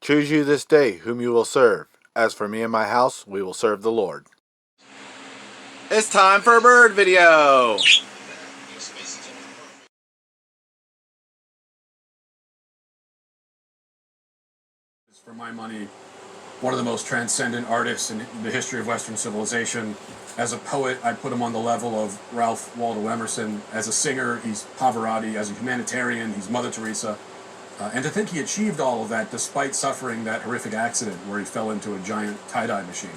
Choose you this day whom you will serve. As for me and my house, we will serve the Lord. It's time for a bird video! For my money, one of the most transcendent artists in the history of Western civilization. As a poet, I put him on the level of Ralph Waldo Emerson. As a singer, he's Pavarotti. As a humanitarian, he's Mother Teresa. And to think he achieved all of that despite suffering that horrific accident where he fell into a giant tie-dye machine.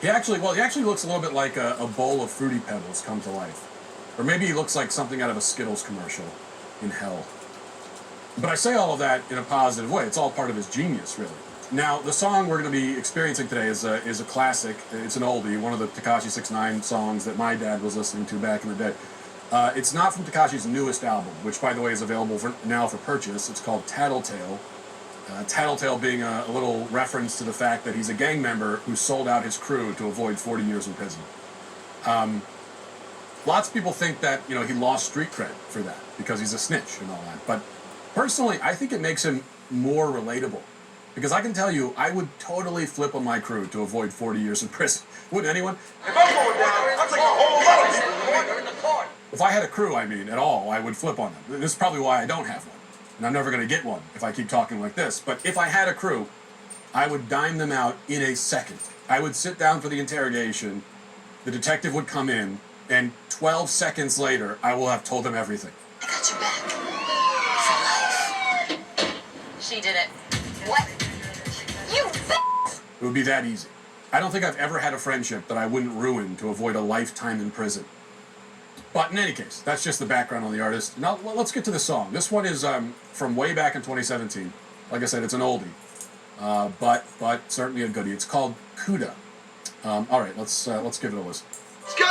He actually looks a little bit like a bowl of Fruity Pebbles come to life. Or maybe he looks like something out of a Skittles commercial in hell. But I say all of that in a positive way. It's all part of his genius, really. Now, the song we're going to be experiencing today is a classic. It's an oldie, one of the Tekashi 6ix9ine songs that my dad was listening to back in the day. It's not from Tekashi's newest album, which, by the way, is available now for purchase. It's called Tattletale. Tattletale being a little reference to the fact that he's a gang member who sold out his crew to avoid 40 years in prison. Lots of people think that, he lost street cred for that because he's a snitch and all that. But personally, I think it makes him more relatable. Because I can tell you, I would totally flip on my crew to avoid 40 years in prison. Wouldn't anyone? If I'm going down, I'll take a whole lot of people. If I had a crew, at all, I would flip on them. This is probably why I don't have one. And I'm never going to get one if I keep talking like this. But if I had a crew, I would dime them out in a second. I would sit down for the interrogation, the detective would come in, and 12 seconds later, I will have told them everything. I got your back. For life. She did it. What? You It would be that easy. I don't think I've ever had a friendship that I wouldn't ruin to avoid a lifetime in prison. But in any case, that's just the background on the artist. Now, let's get to the song. This one is from way back in 2017. Like I said, it's an oldie, but certainly a goodie. It's called Kuda. All right, let's give it a listen. Let's go,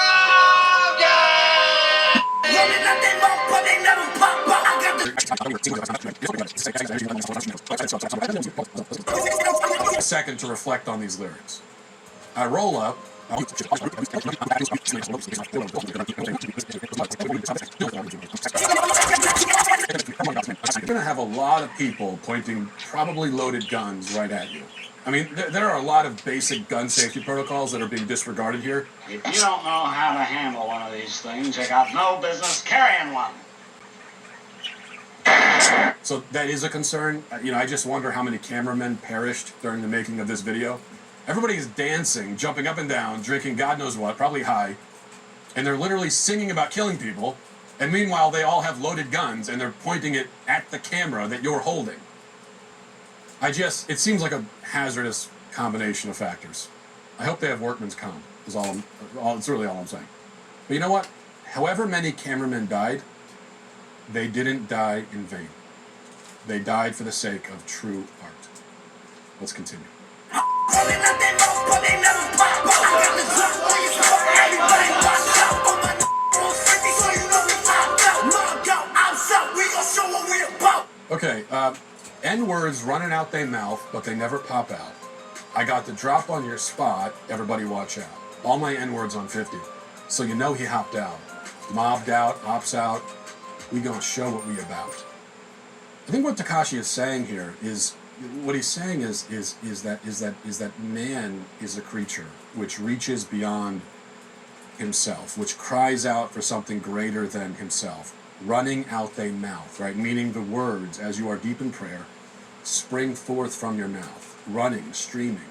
guys! A second to reflect on these lyrics. I roll up. I'm gonna have a lot of people pointing probably loaded guns right at you. I mean, there are a lot of basic gun safety protocols that are being disregarded here. If you don't know how to handle one of these things, you got no business carrying one. So that is a concern. I just wonder how many cameramen perished during the making of this video. Everybody is dancing, jumping up and down, drinking God knows what, probably high, and they're literally singing about killing people, and meanwhile they all have loaded guns and they're pointing it at the camera that you're holding. It seems like a hazardous combination of factors. I hope they have workman's comp, it's really all I'm saying. But you know what? However many cameramen died, they didn't die in vain. They died for the sake of true art. Let's continue. Okay, N-words running out they mouth, but they never pop out. I got the drop on your spot, everybody watch out. All my N-words on 50, so you know he hopped out. Mobbed out, ops out, we gonna show what we about. I think what Tekashi is saying here is that man is a creature which reaches beyond himself, which cries out for something greater than himself. Running out they mouth, right? Meaning the words, as you are deep in prayer, spring forth from your mouth, running, streaming.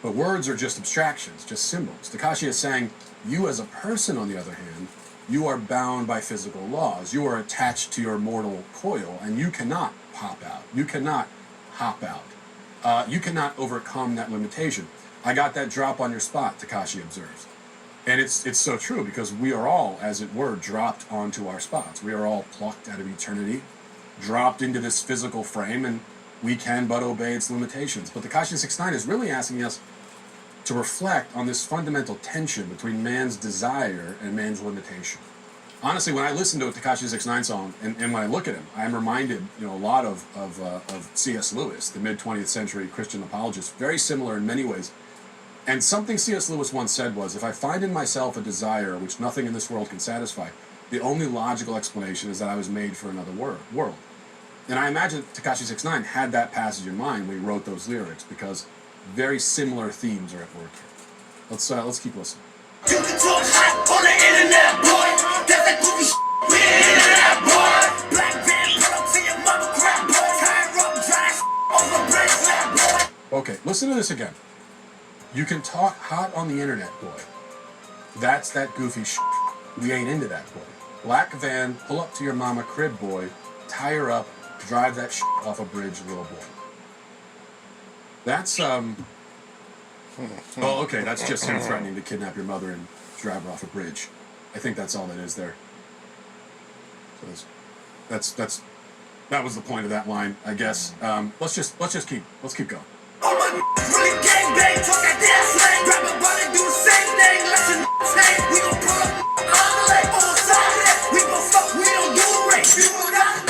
But words are just abstractions, just symbols. Tekashi is saying, you as a person, on the other hand, you are bound by physical laws. You are attached to your mortal coil, and you cannot pop out. You cannot hop out. You cannot overcome that limitation. I got that drop on your spot, Tekashi observes. And it's so true, because we are all, as it were, dropped onto our spots. We are all plucked out of eternity, dropped into this physical frame, and we can but obey its limitations. But Tekashi 6ix9ine is really asking us to reflect on this fundamental tension between man's desire and man's limitation. Honestly, when I listen to a Tekashi 6ix9ine song, and when I look at him, I'm reminded, a lot of C.S. Lewis, the mid-20th century Christian apologist, very similar in many ways. And something C.S. Lewis once said was, if I find in myself a desire which nothing in this world can satisfy, the only logical explanation is that I was made for another world. And I imagine Tekashi 6ix9ine had that passage in mind when he wrote those lyrics, because very similar themes are at work here. Let's keep listening. You can talk hot on the internet, boy. That's that goofy shit. We ain't into that, boy. Black van, pull up to your mother crap, boy. Tie her up, dry that on the bridge, flat, boy. Okay, listen to this again. You can talk hot on the internet, boy. That's that goofy shit. We ain't into that, boy. Black van, pull up to your mama crib, boy. Tie her up, drive that shit off a bridge, little boy. That's, oh, okay, that's just him threatening to kidnap your mother and drive her off a bridge. I think that's all that is there. So that was the point of that line, I guess. Let's keep going. All my really gang bang, talk that damn slang. Grab a body, do the same thing. Let your hang. We gon' pull up on the leg, on the side of that. We gon' fuck, we don't do the race. People got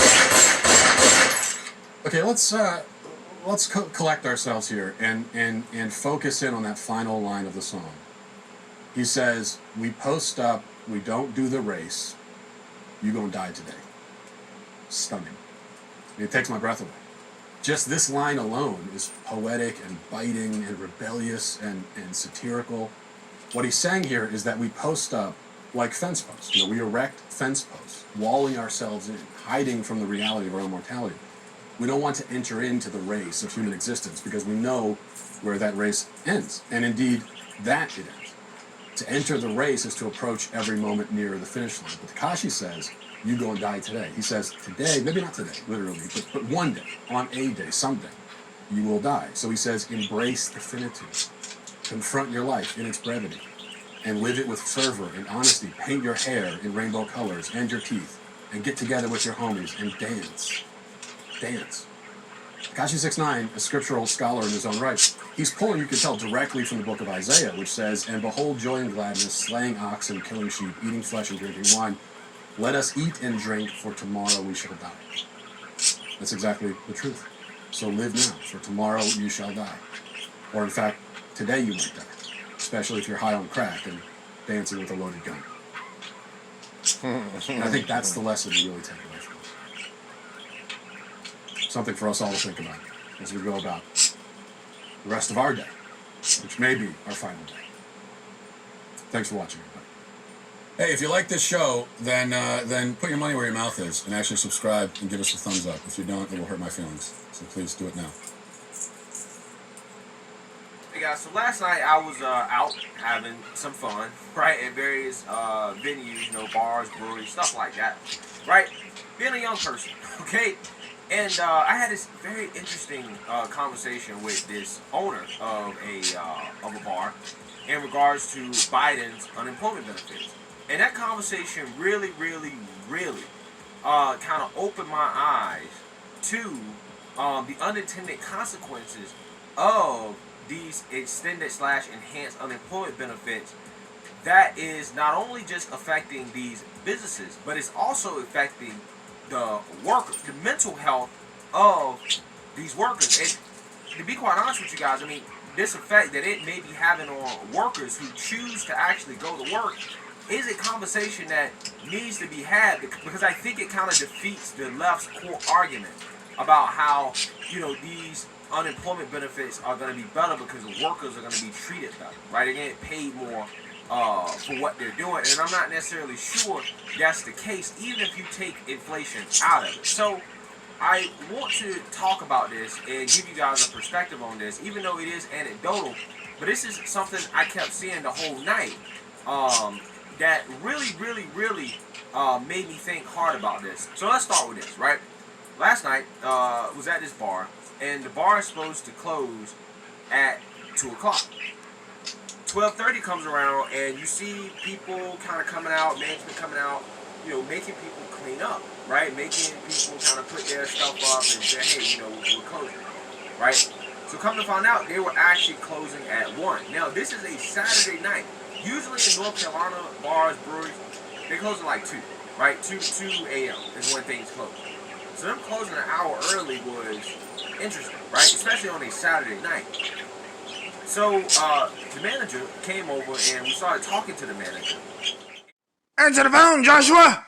Okay, let's collect ourselves here and focus in on that final line of the song. He says, "We post up, we don't do the race. You gonna die today." Stunning. It takes my breath away. Just this line alone is poetic and biting and rebellious and satirical. What he's saying here is that we post up like fence posts. You know, we erect fence posts, walling ourselves in, hiding from the reality of our own mortality. We don't want to enter into the race of human existence because we know where that race ends. And indeed, that it ends. To enter the race is to approach every moment nearer the finish line. But Tekashi says, you go and die today. He says, today, maybe not today, literally, but one day, on a day, someday, you will die. So he says, embrace the finitude. Confront your life in its brevity. And live it with fervor and honesty. Paint your hair in rainbow colors and your teeth. And get together with your homies and dance. Dance. Tekashi 6ix9ine, a scriptural scholar in his own right, he's pulling, you can tell, directly from the book of Isaiah, which says, "And behold joy and gladness, slaying oxen, killing sheep, eating flesh and drinking wine. Let us eat and drink, for tomorrow we shall die." That's exactly the truth. So live now, for tomorrow you shall die. Or in fact, today you might die, especially if you're high on crack and dancing with a loaded gun. And I think that's the lesson we really take away from it. Something for us all to think about as we go about the rest of our day, which may be our final day. Thanks for watching, everybody. Hey, if you like this show, then put your money where your mouth is and actually subscribe and give us a thumbs up. If you don't, it will hurt my feelings. So please do it now. Hey guys, so last night I was out having some fun, right, at various venues, you know, bars, breweries, stuff like that, right? Being a young person, okay? And I had this very interesting conversation with this owner of a bar in regards to Biden's unemployment benefits. And that conversation really kind of opened my eyes to the unintended consequences of these extended / enhanced unemployment benefits that is not only just affecting these businesses, but it's also affecting the workers, the mental health of these workers. And to be quite honest with you guys, I mean, this effect that it may be having on workers who choose to actually go to work is a conversation that needs to be had, because I think it kind of defeats the left's core argument about how, you know, these unemployment benefits are going to be better because the workers are going to be treated better, right? They're getting paid more for what they're doing, and I'm not necessarily sure that's the case, even if you take inflation out of it. So I want to talk about this and give you guys a perspective on this, even though it is anecdotal, but this is something I kept seeing the whole night that really made me think hard about this. So let's start with this, right? Last night was at this bar, and the bar is supposed to close at 2 o'clock. 12:30 comes around, and you see people kind of coming out, management coming out, you know, making people clean up, right? Making people kind of put their stuff up and say, hey, you know, we're closing, right? So come to find out, they were actually closing at 1. Now, this is a Saturday night. Usually in North Carolina, bars, breweries, they close at like 2, right? 2 a.m. is when things close. So them closing an hour early was interesting, right? Especially on a Saturday night. So the manager came over and we started talking to the manager. Answer the phone, Joshua!